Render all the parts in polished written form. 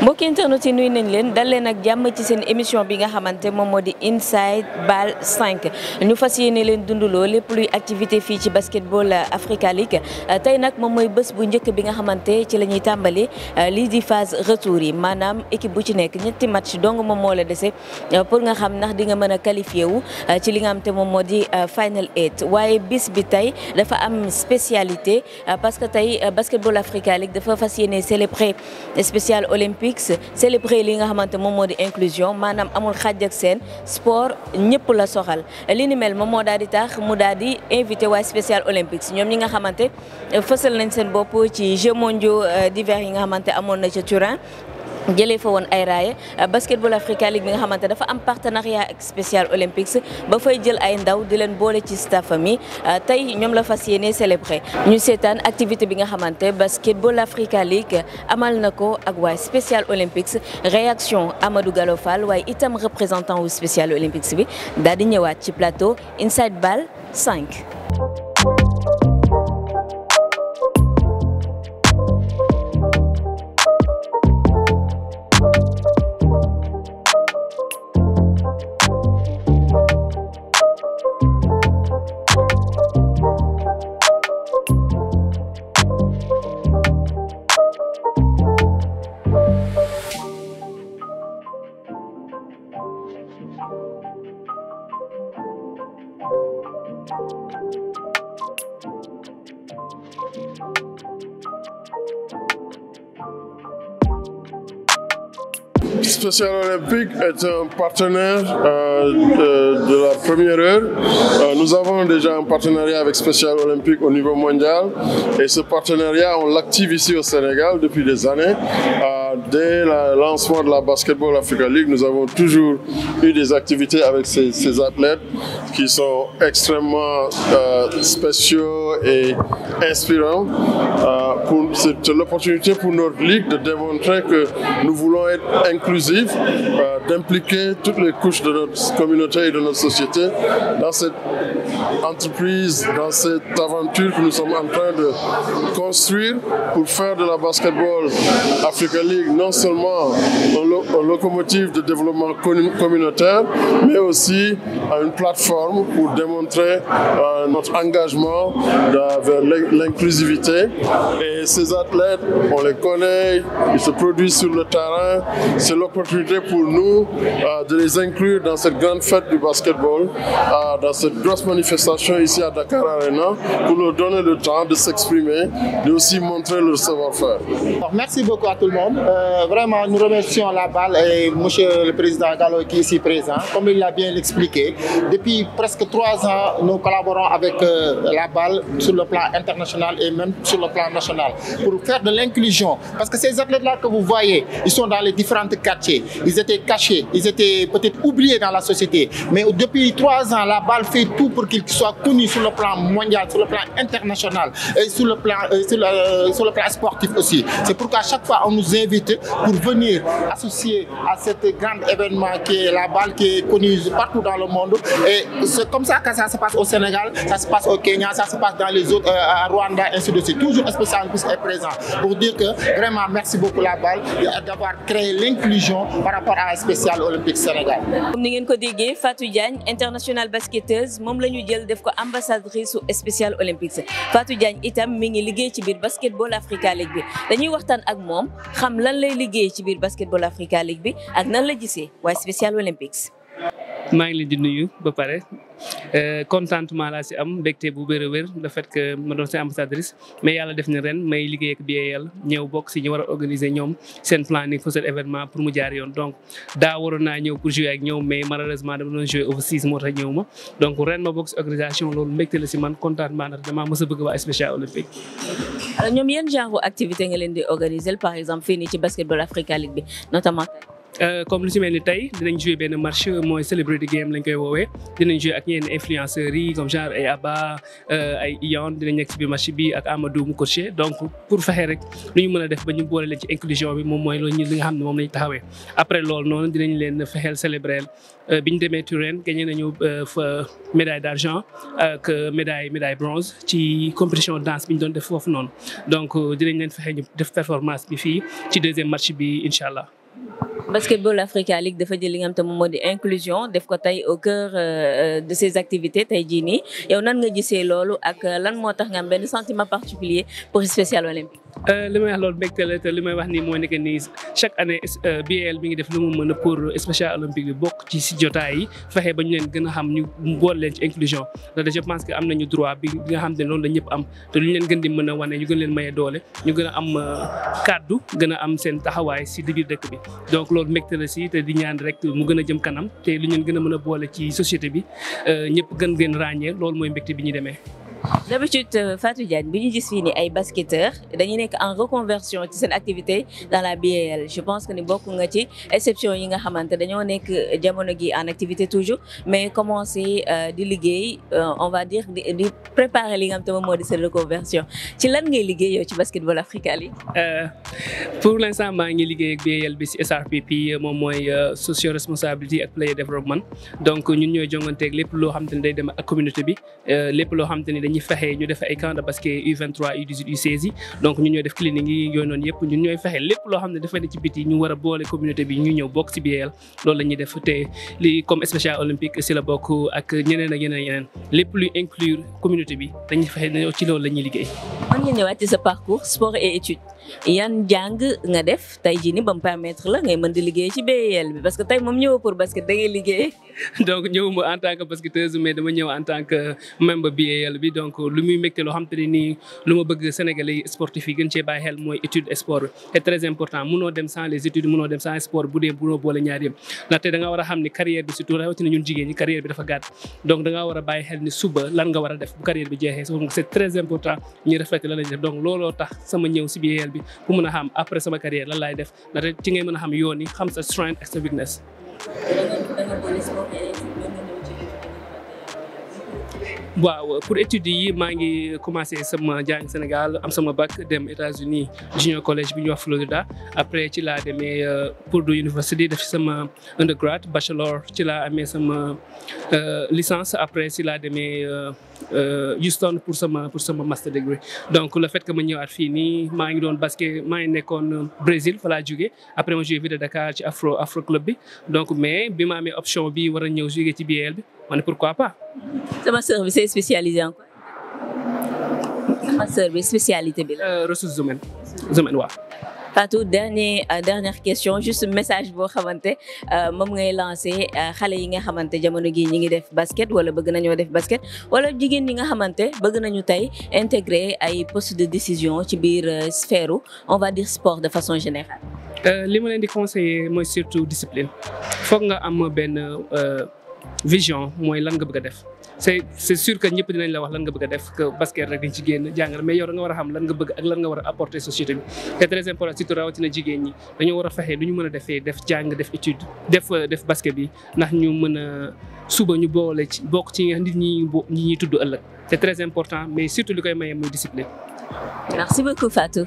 mbokki internet yi nuyu nañ leen dal leen ak jàmm ci seen émission bi nga xamante moom moo di Inside BAL 5 ñu fas yéene leen dundaloo lépp luy activité fii ci basketball Africa League tey nag moom mooy bés bu njëkk bi nga xamante ci la ñuy tàmbali lii di phase retour yi maanaam équipe bu ci nekk ñetti match dong moom moo la dese pour nga xam ndax di nga mën a qualifié wu ci li nga xamante moom moo di final 8 waaye bis bi tey dafa am spécialité parce que tey basketball Africa League dafa fas yéene célébrer spécial olympique célébrer li nga xamante moom moo di inclusion maanaam amul xàjj ak seen sport ñëpp la soxal li ni mel moom moo daal di tax mu daal di invité waa spécial olympiques ñoom ñi nga xamante fësal nañ seen bopp ci Jeux mondiaux d'hiver yi nga xamante amoon na ca Turin jëlee fa woon ay raaye basketball Africa League bi nga xamante dafa am partenariat ak spécial olympiques ba fay jël ay ndaw di leen boole ci staff mi tey ñoom la fas yéene célébré ñu seetaan activité bi nga xamante basketball Africa League amal na ko ak waa spécial olympiques réaction Amadou Gallo Fall waaye itam représentant wu spécial olympiques bi daal di ñëwaat ci plateau Inside BAL 5. Spécial Olympique est un partenaire de la première heure. Nous avons déjà un partenariat avec Spécial Olympique au niveau mondial et ce partenariat, on l'active ici au Sénégal depuis des années. Dès le lancement de la Basketball Africa League, nous avons toujours eu des activités avec ces athlètes qui sont extrêmement spéciaux et inspirants. C'est l'opportunité pour notre ligue de démontrer que nous voulons être inclusifs, d'impliquer toutes les couches de notre communauté et de notre société dans cette entreprise, dans cette aventure que nous sommes en train de construire pour faire de la Basketball Africa League non seulement un locomotive de développement communautaire, mais aussi une plateforme pour démontrer notre engagement vers l'inclusivité. Et ces athlètes, on les connaît, ils se produisent sur le terrain. C'est l'opportunité pour nous de les inclure dans cette grande fête du basketball, dans cette grosse manifestation ici à Dakar Arena, pour leur donner le temps de s'exprimer, de aussi montrer leur savoir-faire. Merci beaucoup à tout le monde. Vraiment, nous remercions la BAL et monsieur le président Gallo qui est ici présent. Comme il l'a bien expliqué, depuis presque 3 ans, nous collaborons avec la BAL sur le plan international et même sur le plan national pour faire de l'inclusion. Parce que ces athlètes-là que vous voyez, ils sont dans les différents quartiers. Ils étaient cachés, ils étaient peut-être oubliés dans la société. Mais depuis 3 ans, la BAL fait tout pour qu'ils soient connus sur le plan mondial, sur le plan international et sur le plan sportif aussi. C'est pourquoi à chaque fois, on nous invite pour venir associer à cet grand événement qui est la BAL, qui est connu partout dans le monde. Et c'est comme ça que ça se passe au Sénégal, ça se passe au Kenya, ça se passe dans les autres, à Rwanda, ainsi de suite. Toujours un spécial est présent pour dire que vraiment merci beaucoup la BAL d'avoir créé l'inclusion par rapport à la spéciale olympique Sénégal. Comme ni ngeen ko déggee Fatou Diagne international basketteuse moom la ñu jël def ko ambassadrice su spécial olympique Fatou Diagne itam mi ngi liggéey ci biir basketball Africa League bi dañuy waxtaan ak moom xam lan lay liggéey ci biir basketball Africa League bi ak nan la gisee waaye spécial olympiques. maa ngi leen di nuyu ba pare contentement laa si am mbégte bu wér a wér le fait que ma doon seen ambassadrice mais yàlla def na ren may liggéey ak BAL ñëw bokk si ñu war a organiser ñoom seen planning pour cet événement pour mu jaar yoon donc daa waroon naa ñëw pour jouer ak ñoom mais malheureusement dama doon jouer overseas moo tax ñëw ma donc ren ma bokk si organisation loolu mbégte la si man contentement ndax damaa mës a bëgg waa spécial olympique. alors ñoom yan genre activité nga leen di organiser par exemple fii nii ci basketball Africa League bi notamment. comme lu si mel ni tey dinañ jouer benn match mooy celebrity game lañ koy woowee dinañ jouer ak ñenn influenceurs yi comme genre ay Abba ay Ion dinañ nekk ci biir match bi ak Amadou mu coaché donc pour fexe rek lu ñu mën a def ba ñu boole leen ci inclusion bi moom mooy loolu li nga xam ne moom lañ taxawee. après loolu noonu dinañ leen fexeel célébrer bi ñu demee Turin gagné nañu fa médaille d'argent ak médaille bronze ci compétition danse bi ñu doon def foofu noonu donc dinañ leen fexe ñu def performance bi fii ci deuxième match bi incha allah. Basketball Africa League dafa jël li nga xam te moom moo di inclusion def ko tey au cœur de ses activités tey jii nii yow nan nga gisee loolu ak lan moo tax nga am benn sentiment particulier pour spécial olympique. li may wax loolu mbégte la te li may wax nii moo nekk nii chaque année BAL mi ngi def lu mu mën a pour spécial olympique bi bokk ci si jotaay yi fexe ba ñu leen gën a xam ñu boole leen ci inclusion ndax je pense que am nañu droit bi nga xam ne loolu la ñëpp am te lu ñu leen gën di mën a wane ñu gën leen maye doole ñu gën a am kàddu gën a am seen taxawaay si biir dëkk bi donc loolu mbégte la si te di ñaan rek mu gën a jëm kanam te lu ñu leen gën a mën a boole ci société bi ñëpp gën ràññee loolu mooy mbégte bi ñu demee. D'habitude Fatou Diagne bi ñu gis fii ni ay basketteurs dañuy nekk en reconversion ci seen activité dans la BAL je pense que ni bokk nga ci exception yi nga xamante dañoo nekk jamono gi en activité toujours mais commencé di liggéey on va dire di préparer li nga xam te moom moo di seen reconversion ci lan ngay liggéey yow ci Basketball Africa League. pour l'instant maa ngi liggéey ak BAL bi ci SRPP moom mooy social responsibility ak player development donc ñun ñooy jonganteeg lépp loo xam te ne day dem ak communauté bi lépp loo xam te ne dañuy fexe ñu def ay camp de basket U23 U18 U16 yi donc ñun ñooy def clinique yi yooyu noonu yëpp ñun ñooy fexe lépp loo xam ne dafa ne ci biti ñu war a boole communauté bi ñu ñëw bokk ci BAL loolu la ñuy def te li comme spécial olympique ci la bokk ak ñeneen ak yeneen lépp luy inclure communauté bi dañuy fexe ci loolu la ñuy liggéey. mën nga ñëwaat ci sa parcours sport et études yan jàng nga def tey jii ni ba mu permettre la ngay mën di liggéey ci BAL bi parce que tey moom ñëw pour basket da ngay liggéey. donc ñëwuma en tant que basketteuse mais dama ñëw en tant que membre BAL bi donc lu muy mbégte loo xam te ne nii lu ma bëgg Sénégalais sportif yi gën cee bàyyi xel mooy étude sport bi c'est très important munoo dem sans les études munoo dem sans sport bu dee munoo boole ñaar yëpp ndaxte da nga war a xam ni carrière bi surtout rawatina ñun jigéen ñi carrière bi dafa gàtt donc da nga war a bàyyi xel ni suba lan nga war a def bu carrière bi jeexee donc c'est très important ñu refléter lan lañ def donc looloo tax sama ñëw si BAL bi pour mën a xam après sama carrière lan laay def ndaxte ci ngay mën a xam yoon yi xam sa strength ak sa weakness. waaw pour études yi maa ngi commencé sama jàng Sénégal am sama bac dem États-Unis junior collège bi ñuy wax Florida après ci laa demee Purdue University def sama undergrad bachelor ci laa amee sama licence après ci laa demee Houston pour sama master degree donc le fait que ma ñëwaat fii nii maa ngi doon basket maa ngi nekkoon Brésil fa laa jógee après ma joué Ville de Dakar ci afro club bi donc mais bi ma amee option bi war a ñëw jógee ci BAL bi ma ne pourquoi pas. sama sœur bi c'est spécialisé en quoi. sama sœur bi spécialité bi la. ressources humaines waaw. Fatou dernière question juste message boo xamante moom ngay lancé xale yi nga xamante jamono gi ñi ngi def basket wala bëgg nañoo def basket wala jigéen ñi nga xamante bëgg nañu tey intégrer ay postes de décision ci biir sphère on va dire sport de façon générale. li ma leen di conseiller mooy surtout discipline foog nga am benn vision mooy lan nga bëgg a def c'est sûr que ñëpp dinañ la wax lan nga bëgg a def que basket rek dañ ci génn jàngal mais yow da nga war a xam lan nga bëgg ak lan nga war a apporter société bi c'est très important surtout rawatina jigéen ñi dañoo war a fexe lu ñu mën a defee def jàng def étude def basket bi ndax ñu mën a suba ñu boole ci bokk ci nit ñi ñuy tudd ëllëg c'est très important mais surtout li koy maye mooy discipline. Merci beaucoup Fatou.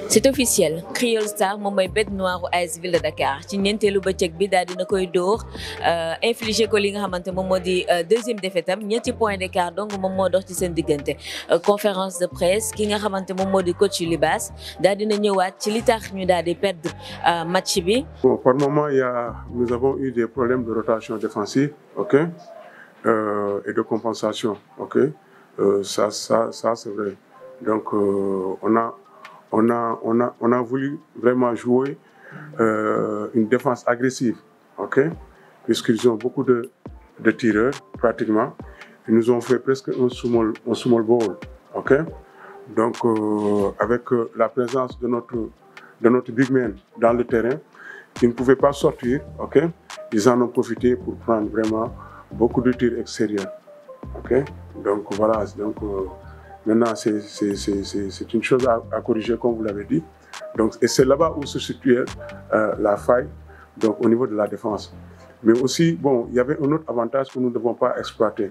C'est officiel Criol Star moom mooy bête noire u AS Ville de Dakar ci ñeenteelu bëccëg bi daal dina koy dóor infligé ko li nga xamante moom moo di deuxième défaite am ñetti point d'écart donc moom moo dox ci seen diggante conférence de presse ki nga xamante moom moo di coach Libas daal dina ñëwaat ci li tax ñu daal di perdre match bi. Bon, par moment nous avons eu des problèmes de rotation défensive, ok, et de compensation, ok, ça c'est vrai. Donc on a voulu vraiment jouer une défense agressive, ok, puisqu'ils ont beaucoup de tireurs pratiquement. Ils nous ont fait presque un small ball, ok. Donc avec la présence de de notre big man dans le terrain. Ils ne pouvaient pas sortir, ok? Ils en ont profité pour prendre vraiment beaucoup de tirs extérieurs, ok? Donc voilà, donc maintenant c'est une chose à corriger comme vous l'avez dit. Donc, et c'est là-bas où se situait la faille, donc au niveau de la défense. Mais aussi, bon, il y avait un autre avantage que nous ne devons pas exploiter.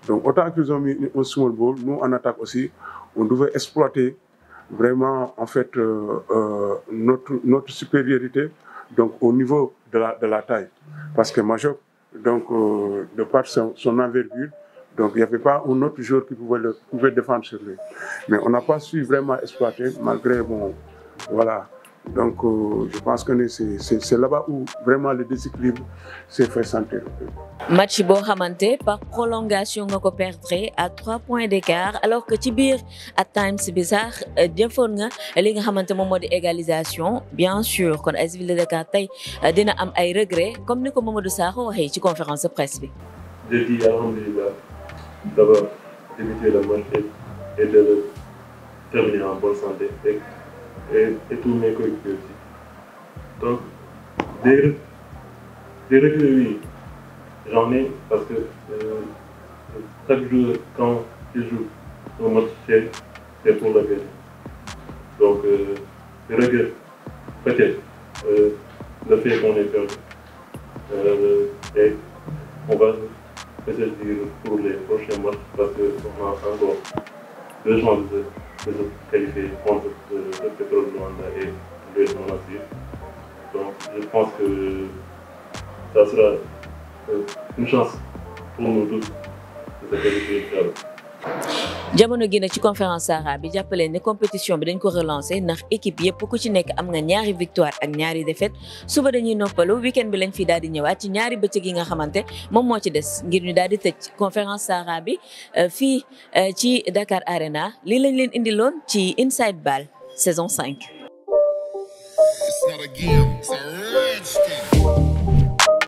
Donc autant qu'ils ont mis un small ball, nous en attaque aussi, on devait exploiter vraiment en fait notre supériorité donc au niveau de la taille. Parce que Majok, donc de par son envergure, donc il n'y avait pas un autre joueur qui pouvait défendre sur lui. Mais on n'a pas su vraiment exploiter malgré bon, voilà. Donc je pense que c'est là-bas où vraiment le déséquilibre s'est fait sentir. Match boo xamante par prolongation nga ko perdre à 3 points d'écart alors que ci biir at times bi sax jëfoon nga li nga xamante moom moo di égalisation bien sûr kon AS Ville de Dakar tey dina am ay regrets comme ni ko Mamadou Sakho waxee ci conférence de presse bi. Je dis alhamdulillah d'avoir débuté le match et de le terminer en bonne santé et tous mes coéquipiers aussi. Donc des regrets oui. J'en ai parce que chaque jour, quand il joue un match, c'est pour la gagner. Donc, je regrette peut-être le fait qu'on ait perdu. Et on va peut-être dire pour les prochains matchs parce qu'on a encore 2 chances de se qualifier contre le Pétrole Luanda et le Monastir. Donc, je pense que ça sera une chance pour nous tous de se qualifier. jamono gi nag ci conférence Sahara bi jàppale ne compétition bi dañ ko relancer ndax équipe yëpp ku ci nekk am nga ñaari victoire ak ñaari défaite suba dañuy noppalu week-end bi lañ fi daal di ñëwaat ci ñaari bëccëg yi nga xamante moom moo ci des ngir ñu daal di tëj conférence Sahara bi fii ci Dakar Arena lii lañ leen indiloon ci Inside Ball saison 5. It's not a game, it's a rich thing.